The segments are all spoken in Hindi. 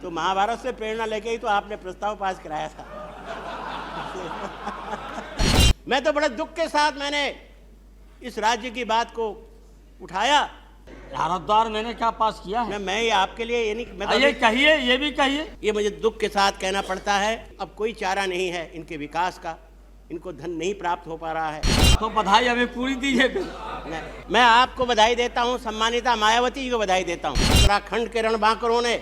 तो महाभारत से प्रेरणा लेके ही तो आपने प्रस्ताव पास कराया था। मैं तो बड़े दुख के साथ मैंने इस राज्य की बात को उठाया। हरिद्वार मैंने क्या पास किया है? मैं ये आपके लिए ये नहीं, मैं तो ये कहिए, ये भी कहिए। ये मुझे दुख के साथ कहना पड़ता है। अब कोई चारा नहीं है इनके विकास का, इनको धन नहीं प्राप्त हो पा रहा है। तो बधाई अभी पूरी दीजिए फिर। मैं आपको बधाई देता हूँ, सम्मानिता मायावती जी को बधाई देता हूँ। उत्तराखंड के रणबांकुरों ने,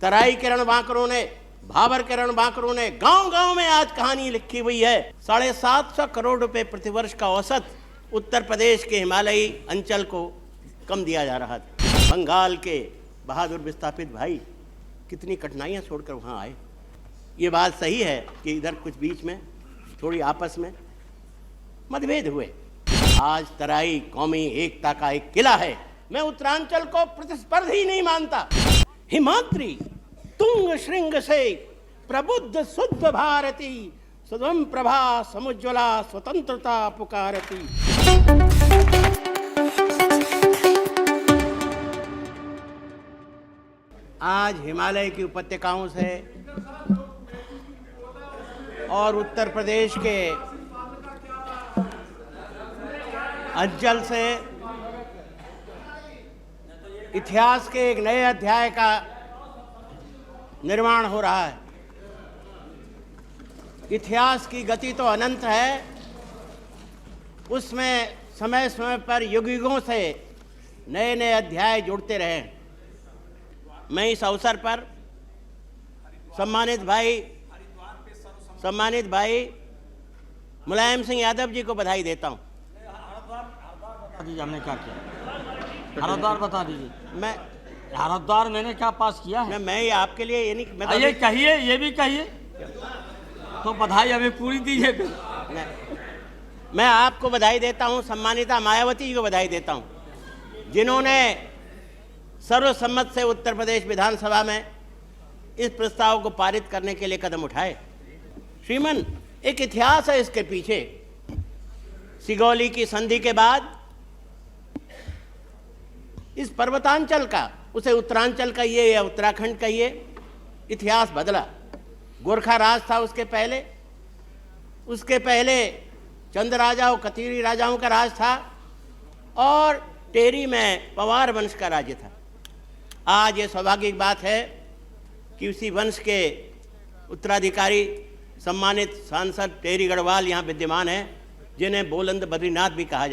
तराई के रणबांकुरों ने, भाबर के रणबांकुरों ने गांव-गांव में आज कहानी लिखी हुई है। 750 करोड़ रुपए प्रतिवर्ष का औसत उत्तर प्रदेश के हिमालयी अंचल को कम दिया जा रहा था। बंगाल के बहादुर विस्थापित भाई कितनी कठिनाइयां छोड़कर वहां आए। ये बात सही है कि इधर कुछ बीच में थोड़ी आपस में मतभेद हुए। आज तराई कौमी एकता का एक किला है। मैं उत्तरांचल को प्रतिस्पर्धी नहीं मानता। हिमाद्री तुंग श्रृंग से प्रबुद्ध शुद्ध भारती, सुधम प्रभा समुज्ज्वला स्वतंत्रता पुकारती। आज हिमालय की उपत्यकाओं से और उत्तर प्रदेश के अंचल से इतिहास के एक नए अध्याय का निर्माण हो रहा है। इतिहास की गति तो अनंत है, उसमें समय समय पर युगों से नए नए अध्याय जुड़ते रहे। मैं इस अवसर पर सम्मानित भाई मुलायम सिंह यादव जी को बधाई देता हूँ। बता दीजिए हमने क्या किया। हरिद्वार बता दीजिए। मैं हरिद्वार मैंने क्या पास किया है? मैं ये आपके लिए ये नहीं, मैं तो ये कहिए, ये भी कहिए। तो बधाई अभी पूरी दीजिए फिर। मैं आपको बधाई देता हूं, सम्मानिता मायावती जी को बधाई देता हूं, जिन्होंने सर्वसम्मत से उत्तर प्रदेश विधानसभा में इस प्रस्ताव को पारित करने के लिए कदम उठाए। श्रीमन, एक इतिहास है इसके पीछे। सिगौली की संधि के बाद इस पर्वतांचल का, उसे उत्तरांचल कहिए या उत्तराखंड कहिए, इतिहास बदला। गोरखा राज था उसके पहले चंद राजाओं, कतीरी राजाओं का राज था, और टेरी में पवार वंश का राज्य था। आज ये सौभाग्य की बात है कि उसी वंश के उत्तराधिकारी सम्मानित सांसद टेरी गढ़वाल यहाँ विद्यमान हैं, जिन्हें बोलंद बद्रीनाथ भी कहा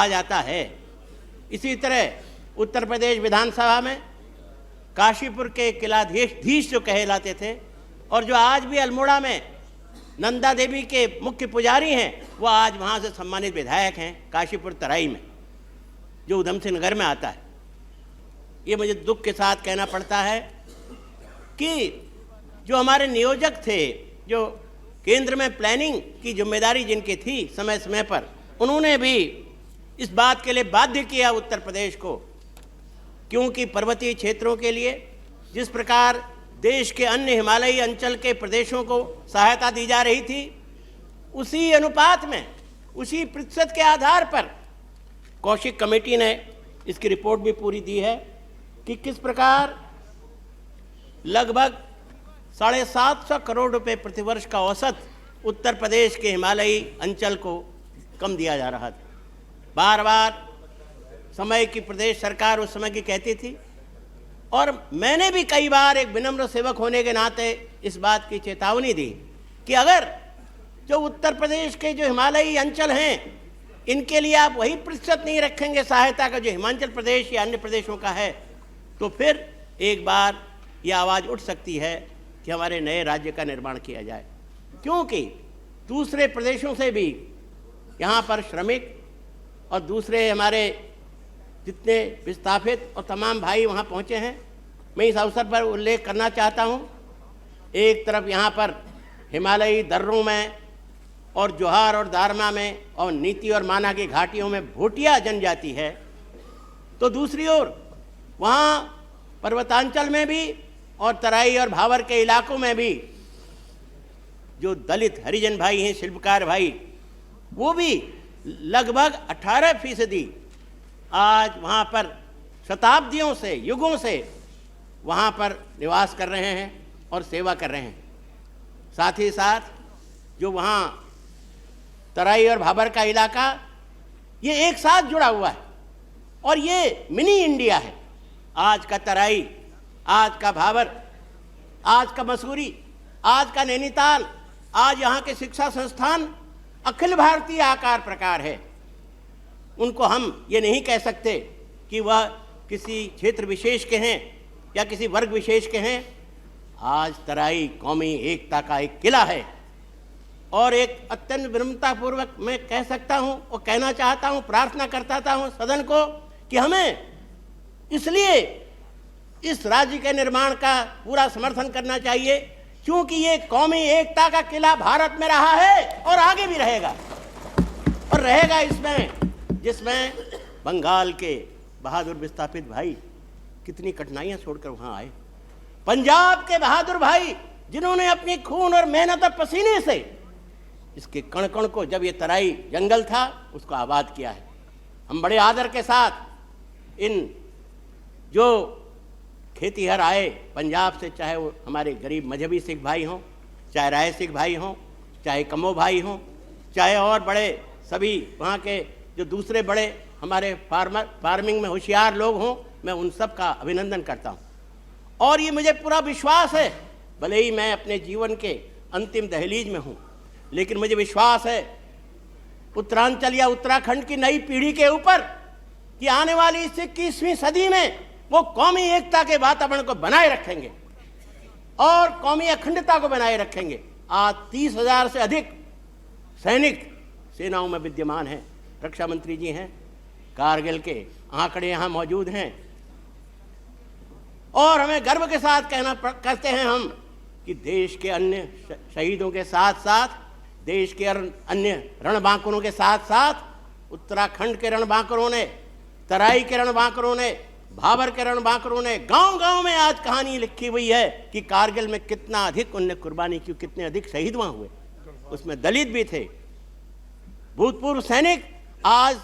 जाता है। इसी तरह उत्तर प्रदेश विधानसभा में काशीपुर के किलाधीश जो कहलाते थे, और जो आज भी अल्मोड़ा में नंदा देवी के मुख्य पुजारी हैं, वो आज वहाँ से सम्मानित विधायक हैं काशीपुर तराई में, जो उधम सिंह नगर में आता है। ये मुझे दुख के साथ कहना पड़ता है कि जो हमारे नियोजक थे, जो केंद्र में प्लानिंग की जिम्मेदारी जिनकी थी समय समय पर, उन्होंने भी इस बात के लिए बाध्य किया उत्तर प्रदेश को, क्योंकि पर्वतीय क्षेत्रों के लिए जिस प्रकार देश के अन्य हिमालयी अंचल के प्रदेशों को सहायता दी जा रही थी, उसी अनुपात में, उसी प्रतिशत के आधार पर कौशिक कमेटी ने इसकी रिपोर्ट भी पूरी दी है कि किस प्रकार लगभग 750 करोड़ रुपए प्रतिवर्ष का औसत उत्तर प्रदेश के हिमालयी अंचल को कम दिया जा रहा था। बार बार समय की प्रदेश सरकार उस समय की कहती थी, और मैंने भी कई बार एक विनम्र सेवक होने के नाते इस बात की चेतावनी दी कि अगर जो उत्तर प्रदेश के जो हिमालयी अंचल हैं, इनके लिए आप वही प्रतिशत नहीं रखेंगे सहायता का जो हिमाचल प्रदेश या अन्य प्रदेशों का है, तो फिर एक बार यह आवाज़ उठ सकती है कि हमारे नए राज्य का निर्माण किया जाए। क्योंकि दूसरे प्रदेशों से भी यहाँ पर श्रमिक और दूसरे हमारे जितने विस्थापित और तमाम भाई वहाँ पहुँचे हैं। मैं इस अवसर पर उल्लेख करना चाहता हूँ, एक तरफ यहाँ पर हिमालयी दर्रों में और जोहार और दारमा में और नीति और माना की घाटियों में भोटिया जनजाति है, तो दूसरी ओर वहाँ पर्वतांचल में भी और तराई और भावर के इलाकों में भी जो दलित हरिजन भाई हैं, शिल्पकार भाई, वो भी लगभग 18% आज वहाँ पर शताब्दियों से, युगों से वहाँ पर निवास कर रहे हैं और सेवा कर रहे हैं। साथ ही साथ जो वहाँ तराई और भाबर का इलाका, ये एक साथ जुड़ा हुआ है और ये मिनी इंडिया है। आज का तराई, आज का भाबर, आज का मसूरी, आज का नैनीताल, आज यहाँ के शिक्षा संस्थान अखिल भारतीय आकार प्रकार है। उनको हम ये नहीं कह सकते कि वह किसी क्षेत्र विशेष के हैं या किसी वर्ग विशेष के हैं। आज तराई कौमी एकता का एक किला है और एक अत्यंत विनम्रतापूर्वक मैं कह सकता हूँ और कहना चाहता हूँ, प्रार्थना करता हूँ सदन को कि हमें इसलिए इस राज्य के निर्माण का पूरा समर्थन करना चाहिए क्योंकि ये कौमी एकता का किला भारत में रहा है और आगे भी रहेगा, और रहेगा इसमें जिसमें बंगाल के बहादुर विस्थापित भाई कितनी कठिनाइयां छोड़कर वहां आए, पंजाब के बहादुर भाई जिन्होंने अपनी खून और मेहनत और पसीने से इसके कण कण को, जब ये तराई जंगल था, उसको आबाद किया है। हम बड़े आदर के साथ इन जो खेतीहर आए पंजाब से, चाहे वो हमारे गरीब मजहबी सिख भाई हों, चाहे राय सिख भाई हों, चाहे कमो भाई हों, चाहे और बड़े सभी वहाँ के जो दूसरे बड़े हमारे फार्मिंग में होशियार लोग हों, मैं उन सब का अभिनंदन करता हूँ। और ये मुझे पूरा विश्वास है, भले ही मैं अपने जीवन के अंतिम दहलीज में हूँ, लेकिन मुझे विश्वास है उत्तरांचल या उत्तराखंड की नई पीढ़ी के ऊपर कि आने वाली इस 21वीं सदी में वो कौमी एकता के वातावरण को बनाए रखेंगे और कौमी अखंडता को बनाए रखेंगे। आज 30,000 से अधिक सैनिक सेनाओं में विद्यमान हैं। रक्षा मंत्री जी हैं, कारगिल के आंकड़े यहाँ मौजूद हैं और हमें गर्व के साथ कहते हैं हम कि देश के अन्य शहीदों के साथ साथ, देश के अन्य रणबांकुरों के साथ साथ उत्तराखंड के रणबांकुरों ने, तराई के रणबांकुरों ने, भाबर के रणबांकुरों ने गांव-गांव में आज कहानी लिखी हुई है कि कारगिल में कितना अधिक उनने कुर्बानी की, कितने अधिक शहीद वहां हुए। उसमें दलित भी थे, भूतपूर्व सैनिक। आज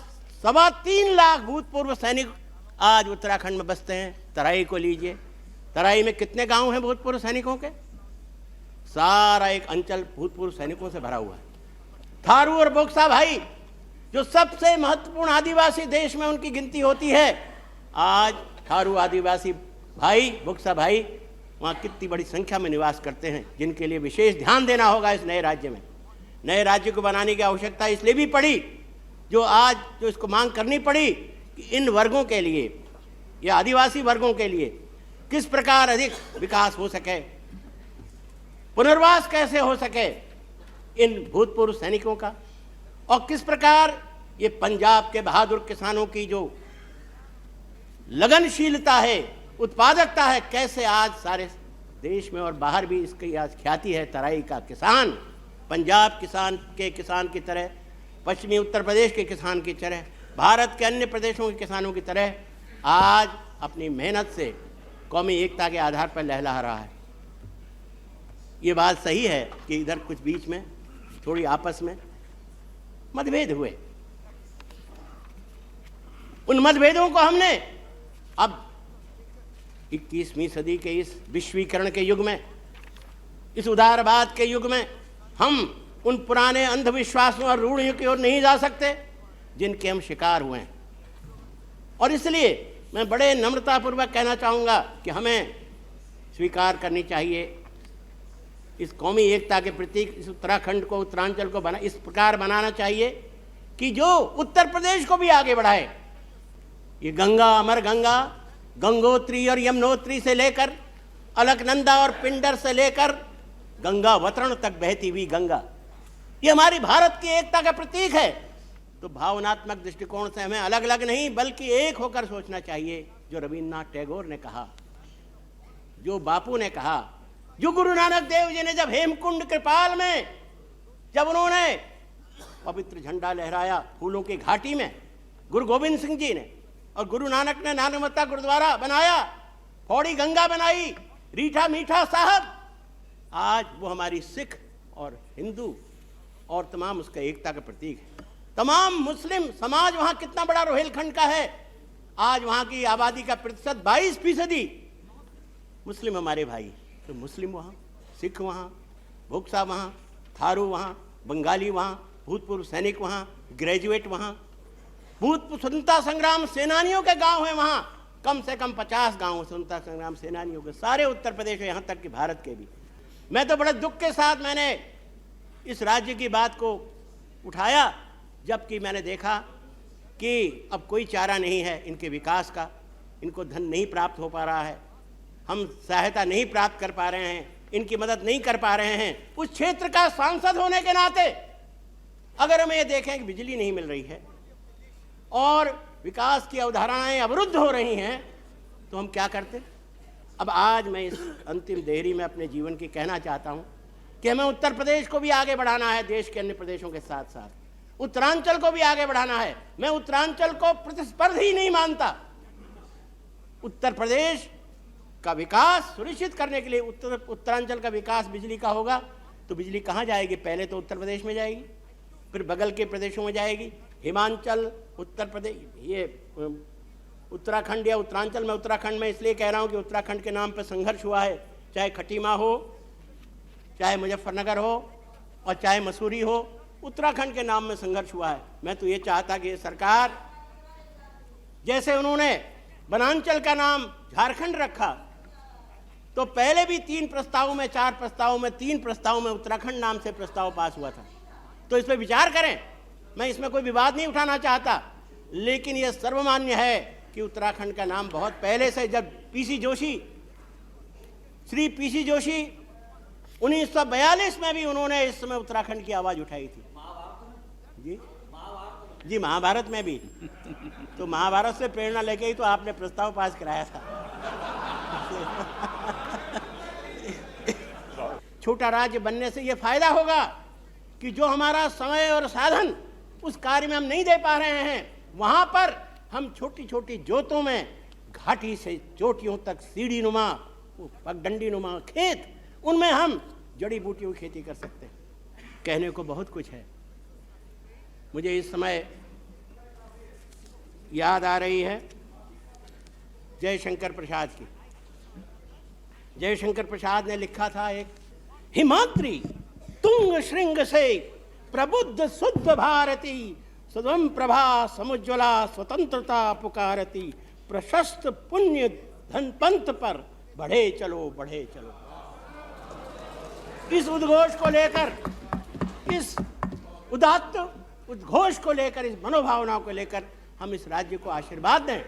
3.25 लाख भूतपूर्व सैनिक आज उत्तराखंड में बसते हैं। तराई को लीजिए, तराई में कितने गांव हैं भूतपूर्व सैनिकों के? सारा एक अंचल भूतपूर्व सैनिकों से भरा हुआ है। थारू और बोक्सा भाई जो सबसे महत्वपूर्ण आदिवासी देश में उनकी गिनती होती है, आज थारू आदिवासी भाई, बोक्सा भाई वहाँ कितनी बड़ी संख्या में निवास करते हैं, जिनके लिए विशेष ध्यान देना होगा इस नए राज्य में। नए राज्य को बनाने की आवश्यकता इसलिए भी पड़ी, जो इसको मांग करनी पड़ी कि इन वर्गों के लिए या आदिवासी वर्गों के लिए किस प्रकार अधिक विकास हो सके, पुनर्वास कैसे हो सके इन भूतपूर्व सैनिकों का, और किस प्रकार ये पंजाब के बहादुर किसानों की जो लगनशीलता है, उत्पादकता है, कैसे आज सारे देश में और बाहर भी इसकी आज ख्याति है। तराई का किसान पंजाब किसान की तरह, पश्चिमी उत्तर प्रदेश के किसान की तरह, भारत के अन्य प्रदेशों के किसानों की तरह आज अपनी मेहनत से कौमी एकता के आधार पर लहला रहा है। ये बात सही है कि इधर कुछ बीच में थोड़ी आपस में मतभेद हुए, उन मतभेदों को हमने अब 21वीं सदी के इस विश्वीकरण के युग में, इस उदारवाद के युग में हम उन पुराने अंधविश्वासों और रूढ़ियों की ओर नहीं जा सकते जिनके हम शिकार हुए हैं। और इसलिए मैं बड़े नम्रतापूर्वक कहना चाहूँगा कि हमें स्वीकार करनी चाहिए इस कौमी एकता के प्रतीक इस उत्तराखंड को, उत्तरांचल को इस प्रकार बनाना चाहिए कि जो उत्तर प्रदेश को भी आगे बढ़ाए। ये गंगा, अमर गंगा, गंगोत्री और यमुनोत्री से लेकर अलकनंदा और पिंडर से लेकर गंगावतरण तक बहती हुई गंगा, ये हमारी भारत की एकता का प्रतीक है। तो भावनात्मक दृष्टिकोण से हमें अलग अलग नहीं बल्कि एक होकर सोचना चाहिए। जो रविन्द्रनाथ टैगोर ने कहा, जो बापू ने कहा, जो गुरु नानक देव जी ने जब हेमकुंड कृपाल में जब उन्होंने पवित्र झंडा लहराया फूलों की घाटी में, गुरु गोविंद सिंह जी ने और गुरु नानक ने नानकमत्ता गुरुद्वारा बनाया, पौड़ी गंगा बनाई, रीठा मीठा साहब, आज वो हमारी सिख और हिंदू और तमाम उसका एकता का प्रतीक है। तमाम मुस्लिम समाज वहाँ कितना बड़ा रोहिलखंड का है, आज वहाँ की आबादी का प्रतिशत 22%। मुस्लिम हमारे भाई, तो मुस्लिम वहाँ, सिख वहाँ, भोक्सा वहाँ, थारू वहाँ, बंगाली वहाँ, भूतपूर्व सैनिक वहाँ, ग्रेजुएट वहाँ, भूतपूर्व स्वतंत्रता संग्राम सेनानियों के गांव हैं वहाँ, कम से कम 50 गांव स्वतंत्रता संग्राम सेनानियों के, सारे उत्तर प्रदेश यहाँ तक कि भारत के भी। मैं तो बड़े दुख के साथ मैंने इस राज्य की बात को उठाया, जबकि मैंने देखा कि अब कोई चारा नहीं है इनके विकास का, इनको धन नहीं प्राप्त हो पा रहा है, हम सहायता नहीं प्राप्त कर पा रहे हैं, इनकी मदद नहीं कर पा रहे हैं। उस क्षेत्र का सांसद होने के नाते अगर हम ये देखें कि बिजली नहीं मिल रही है और विकास की अवधारणाएं अवरुद्ध हो रही हैं, तो हम क्या करते? अब आज मैं इस अंतिम देहरी में अपने जीवन की कहना चाहता हूं कि हमें उत्तर प्रदेश को भी आगे बढ़ाना है, देश के अन्य प्रदेशों के साथ साथ उत्तरांचल को भी आगे बढ़ाना है। मैं उत्तरांचल को प्रतिस्पर्धी नहीं मानता। उत्तर प्रदेश का विकास सुनिश्चित करने के लिए उत्तरांचल का विकास बिजली का होगा, तो बिजली कहाँ जाएगी? पहले तो उत्तर प्रदेश में जाएगी, फिर बगल के प्रदेशों में जाएगी, हिमाचल, उत्तर प्रदेश, ये उत्तराखंड या उत्तरांचल में, उत्तराखंड में इसलिए कह रहा हूँ कि उत्तराखंड के नाम पर संघर्ष हुआ है, चाहे खटीमा हो, चाहे मुजफ्फरनगर हो और चाहे मसूरी हो, उत्तराखंड के नाम में संघर्ष हुआ है। मैं तो ये चाहता कि ये सरकार, जैसे उन्होंने वनांचल का नाम झारखंड रखा, तो पहले भी 3 प्रस्तावों में, 4 प्रस्तावों में, 3 प्रस्तावों में उत्तराखंड नाम से प्रस्ताव पास हुआ था। तो इस पर विचार करें। मैं इसमें कोई विवाद नहीं उठाना चाहता, लेकिन यह सर्वमान्य है कि उत्तराखंड का नाम बहुत पहले से, जब श्री पीसी जोशी 1942 में भी उन्होंने इस समय उत्तराखंड की आवाज उठाई थी। जी महाभारत में भी। तो महाभारत से प्रेरणा लेके ही तो आपने प्रस्ताव पास कराया था। छोटा राज्य बनने से ये फायदा होगा कि जो हमारा समय और साधन उस कार्य में हम नहीं दे पा रहे हैं, वहां पर हम छोटी छोटी जोतों में, घाटी से चोटियों तक सीढ़ी नुमा, पगडंडी नुमा खेत, उनमें हम जड़ी बूटियों की खेती कर सकते हैं। कहने को बहुत कुछ है। मुझे इस समय याद आ रही है जयशंकर प्रसाद की। जयशंकर प्रसाद ने लिखा था एक, हिमाद्री तुंग श्रृंग से प्रबुद्ध शुद्ध भारती, सदम प्रभा समुज्ज्वला स्वतंत्रता पुकारती, प्रशस्त पुण्य धन पंथ पर बढ़े चलो बढ़े चलो। इस उद्घोष को लेकर, इस उदात्त उद्घोष को लेकर, इस मनोभावना को लेकर हम इस राज्य को आशीर्वाद दें,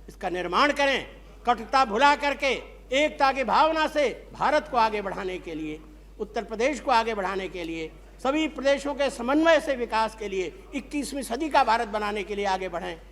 इसका निर्माण करें, कटुता भुला करके एकता की भावना से भारत को आगे बढ़ाने के लिए, उत्तर प्रदेश को आगे बढ़ाने के लिए, सभी प्रदेशों के समन्वय से विकास के लिए 21वीं सदी का भारत बनाने के लिए आगे बढ़ें।